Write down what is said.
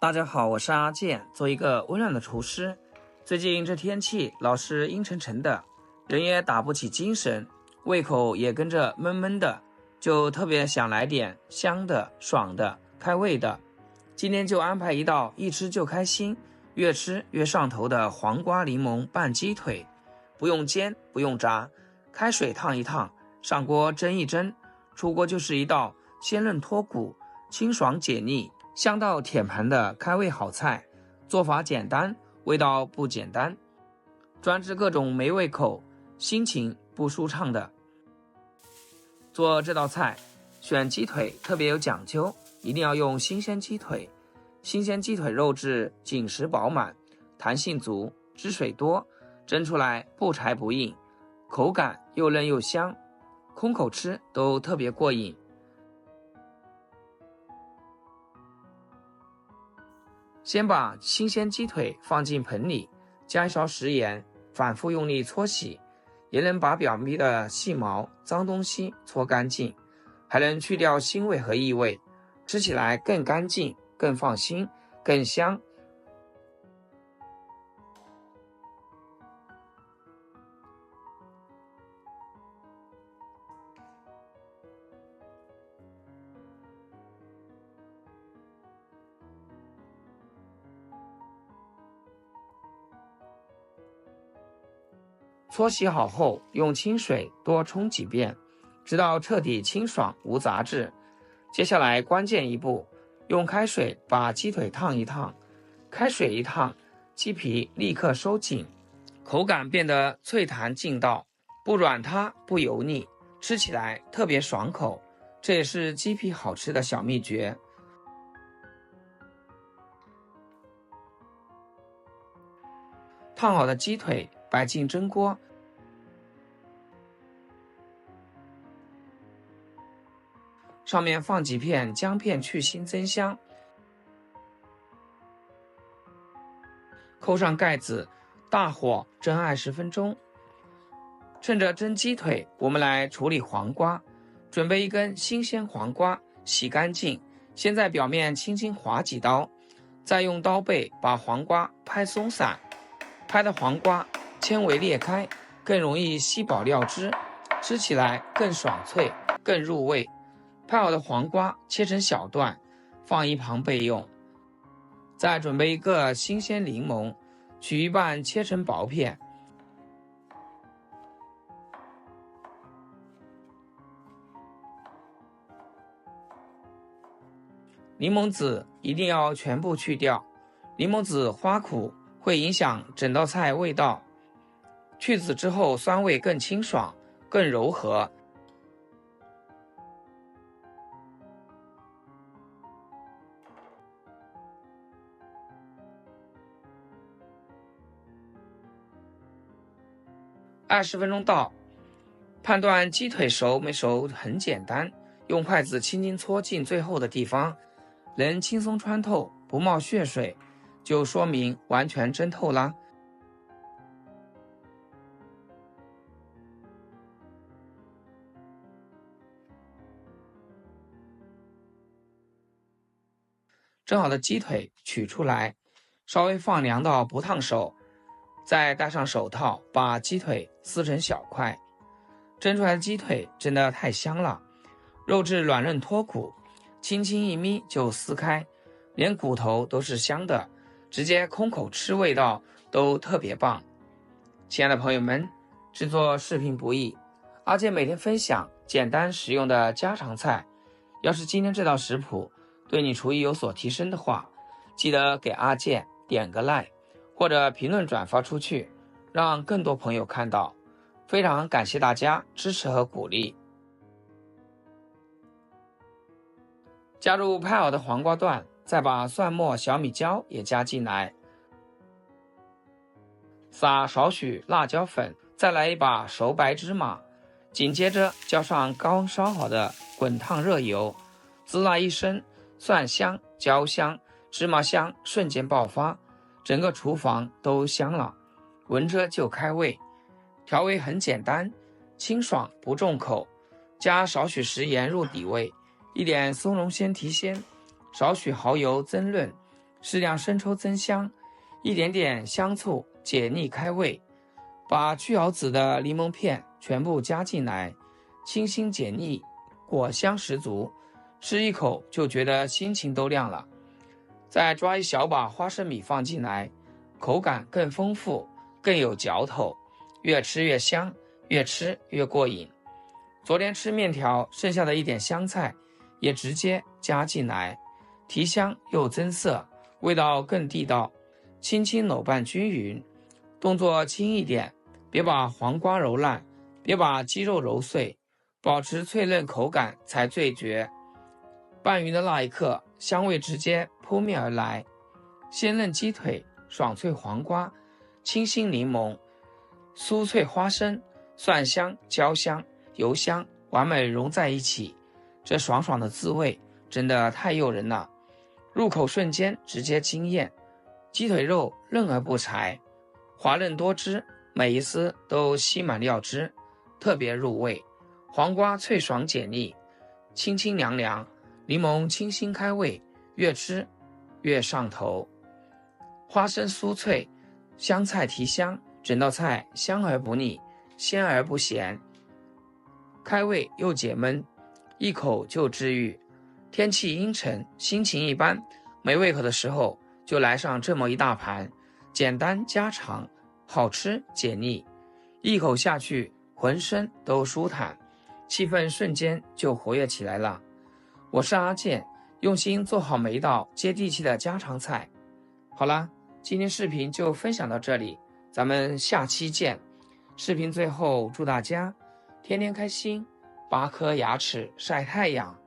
大家好，我是阿健，做一个温暖的厨师。最近这天气老是阴沉沉的，人也打不起精神，胃口也跟着闷闷的，就特别想来点香的、爽的、开胃的。今天就安排一道一吃就开心，越吃越上头的黄瓜柠檬拌鸡腿。不用煎，不用炸，开水烫一烫，上锅蒸一蒸，出锅就是一道鲜嫩脱骨、清爽解腻、香到铁盘的开胃好菜。做法简单，味道不简单，专治各种没胃口、心情不舒畅的。做这道菜选鸡腿特别有讲究，一定要用新鲜鸡腿。新鲜鸡腿肉质紧实饱满，弹性足，汁水多，蒸出来不柴不硬，口感又嫩又香，空口吃都特别过瘾。先把新鲜鸡腿放进盆里，加一勺食盐，反复用力搓洗，也能把表面的细毛、脏东西搓干净，还能去掉腥味和异味，吃起来更干净、更放心、更香。搓洗好后，用清水多冲几遍，直到彻底清爽无杂质。接下来关键一步，用开水把鸡腿烫一烫。开水一烫，鸡皮立刻收紧，口感变得脆弹劲道，不软塌不油腻，吃起来特别爽口。这也是鸡皮好吃的小秘诀。烫好的鸡腿摆进蒸锅，上面放几片姜片去腥增香，扣上盖子，大火蒸20分钟。趁着蒸鸡腿，我们来处理黄瓜。准备一根新鲜黄瓜，洗干净，先在表面轻轻划几刀，再用刀背把黄瓜拍松散。拍的黄瓜纤维裂开，更容易吸饱料汁，吃起来更爽脆，更入味。拍好的黄瓜切成小段，放一旁备用。再准备一个新鲜柠檬，取一半切成薄片。柠檬籽一定要全部去掉，柠檬籽花苦，会影响整道菜味道。去籽之后，酸味更清爽，更柔和。20分钟到，判断鸡腿熟没熟很简单，用筷子轻轻搓进最后的地方，能轻松穿透，不冒血水，就说明完全蒸透啦。蒸好的鸡腿取出来，稍微放凉到不烫手，再戴上手套，把鸡腿撕成小块。蒸出来的鸡腿真的太香了，肉质软嫩脱骨，轻轻一咪就撕开，连骨头都是香的，直接空口吃味道都特别棒。亲爱的朋友们，制作视频不易，阿健每天分享简单实用的家常菜。要是今天这道食谱对你厨艺有所提升的话，记得给阿健点个 like， 或者评论转发出去，让更多朋友看到。非常感谢大家支持和鼓励。加入拍好的黄瓜段，再把蒜末、小米椒也加进来，撒少许辣椒粉，再来一把熟白芝麻，紧接着浇上刚烧好的滚烫热油，滋啦一声，蒜香、椒香、芝麻香瞬间爆发，整个厨房都香了，闻着就开胃。调味很简单，清爽不重口，加少许食盐入底味，一点松茸鲜提鲜，少许蚝油增润，适量生抽增香，一点点香醋解腻开胃。把去咬籽的柠檬片全部加进来，清新解腻，果香十足，吃一口就觉得心情都亮了。再抓一小把花生米放进来，口感更丰富，更有嚼头，越吃越香，越吃越过瘾。昨天吃面条剩下的一点香菜也直接加进来，提香又增色，味道更地道。轻轻揉拌均匀，动作轻一点，别把黄瓜揉烂，别把鸡肉揉碎，保持脆嫩口感才最绝。拌匀的那一刻，香味直接扑面而来，鲜嫩鸡腿，爽脆黄瓜，清新柠檬，酥脆花生，蒜香、椒香、油香完美融在一起，这爽爽的滋味真的太诱人了，入口瞬间直接惊艳。鸡腿肉嫩而不柴，滑嫩多汁，每一丝都吸满料汁，特别入味。黄瓜脆爽解腻，清清凉凉，柠檬清新开胃，越吃越上头。花生酥脆，香菜提香，整道菜香而不腻，鲜而不咸，开胃又解闷，一口就治愈。天气阴沉，心情一般，没胃口的时候就来上这么一大盘，简单家常，好吃解腻，一口下去浑身都舒坦，气氛瞬间就活跃起来了。我是阿健，用心做好每一道接地气的家常菜。好啦，今天视频就分享到这里，咱们下期见。视频最后祝大家天天开心，8颗牙齿晒太阳。